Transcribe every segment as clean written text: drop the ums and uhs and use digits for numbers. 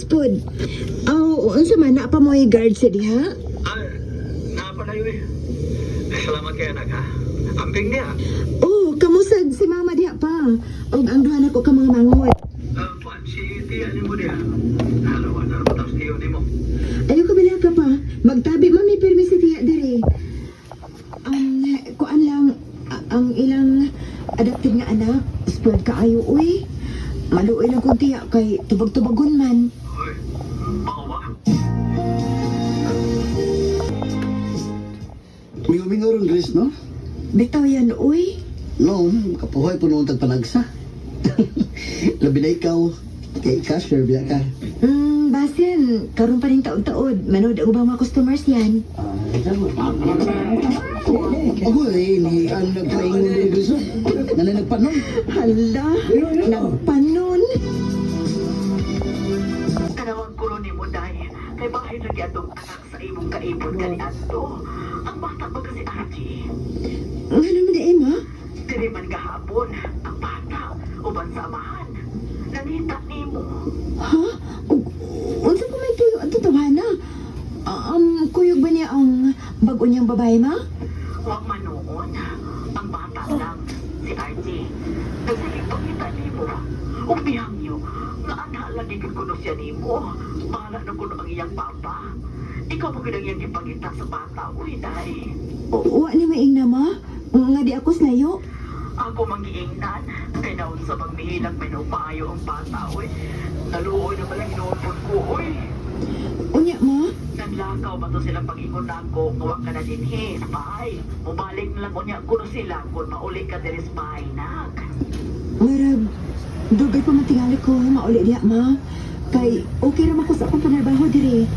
pod. Unsa man na pa mo guard sa diha? Napalayo eh. Salamat kay anak ha. Amping niya. Kamusad si mama diha pa. Og ang duha nako ka mga mangot. Puan, si Tia ni mo niya. Nalawan na tapos tiyo ni mo. Ayo ka bila ka pa. Magtabi mami pirmi si tiya dire. Kuan lang ang ilang adopted nga anak. Spoiled kaayo uy. Maluoy lang kung tiya kay tubag-tubagon man. Hoy, baka ba? Mingo-mingo ron, Grace, no? Bitaw yan uy. No, kapuhay po noong tagpanagsa. Labi na ikaw. Kay cashier, biya ka. Basin, karon pa rin taod-taod. Manood ang ubang mga customers yan. Ako eh, ni ang nagpaingon ni Grace, nanay nagpanon. Hala, nagpanon. Kanawang kulo ni mo dahil kay bahay lagi atong anak sa imong kaipon kani adto. Ang bata ba kasi Archie? Nga naman di ma? Dili man gahapon ang bata uban sa amahan. Nanita nimo. Ha? Unsa pa may tuyo at tatawana? Kuyog ba niya ang bago niyang babae ma? Huwag manoon. Ang bata lang si Archie. Nagsalipangita nimo. Ubihang niyo nga anak lagi kung kuno siya nimo. Bahala na kuno ang iyang papa. Ikaw mo ginang iyang ipangita sa bata. Uy, dahi. Wa ni maing na ma? Nga di ako slayo? Ako mangiingnan, kay naon sa pagmihilang pinupaayo ang bata, uy. Naluoy na palang inuupod ko, uy. Unya ma? Naglakaw ba to silang pag-ingon na ako, ngawak ka na din, he, sa bahay. Mubalik na lang unya, kuno sila, kung mauli ka din sa bahay, nak. Marag, dugay pa matingali ko mauli diya ma. Kay okay ra ko sa akong panarbaho diri.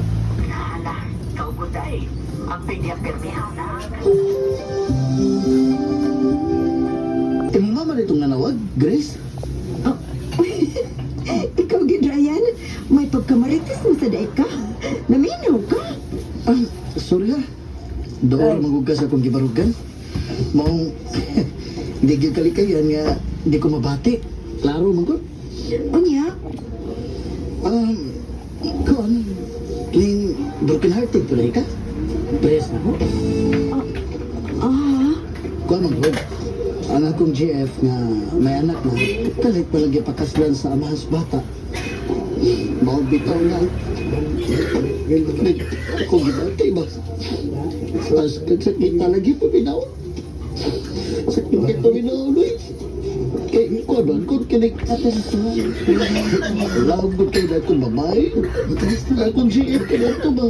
Nahala, ikaw ko day. Ang piniyang pirmihan, nak. Imong mama nitong nanawag, Grace? Oh. Ikaw gidrayan, may pagkamaritis mo sa daig ka. Naminaw ka. Sorry ha. Doon magugas akong gibarugan. Maong, hindi gyud kalikayan nga hindi ko mabati. Klaro man ko. Unya, Kuan, kining broken hearted po ka? Press na ko. Kuan man ko. Ang akong GF nga may anak na kalit palagi pakaslan sa amahas bata. Bawag bitaw na. Kung ginatay ba? Sakit na lagi pa binaw. Sakit pa binaw, Luis. Kaya ko doon, kung kinig... Lawag mo kayo na itong babae. Akong GF ka na ito ba?